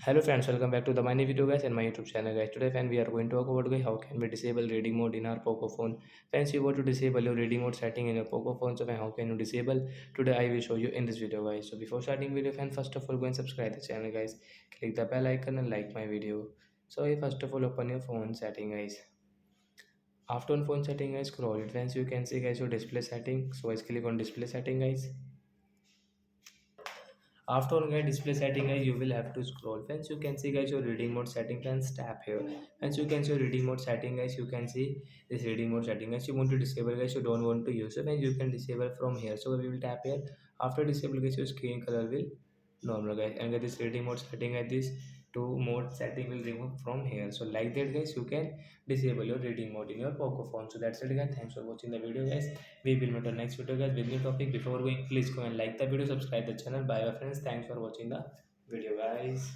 Hello friends, welcome back to the my new video guys and my YouTube channel guys. Today friend we are going to talk about guys how can we disable reading mode in our Poco phone. Friends, you want to disable your reading mode setting in your Poco phone, so friend, how can you disable? Today I will show you in this video guys. So before starting video friend, first of all go and subscribe the channel guys. Click the bell icon and like my video. So first of all open your phone setting guys. After on phone setting guys, scroll it. Friends, you can see guys your display setting. So guys click on display setting guys. After on guys display setting guys, you will have to scroll. Friends, you can see guys your reading mode setting. Friends, tap here. Friends, you can see your reading mode setting guys. You can see this reading mode setting guys. You want to disable guys, you don't want to use it, and you can disable from here. So we will tap here. After disable guys, your screen color will normal guys, and this reading mode setting at this two mode setting will remove from here. So like that guys, you can disable your reading mode in your Poco phone. So that's it guys, thanks for watching the video guys. We will meet on next video guys with new topic. Before going, please go and like the video, subscribe the channel. Bye bye friends, thanks for watching the video guys.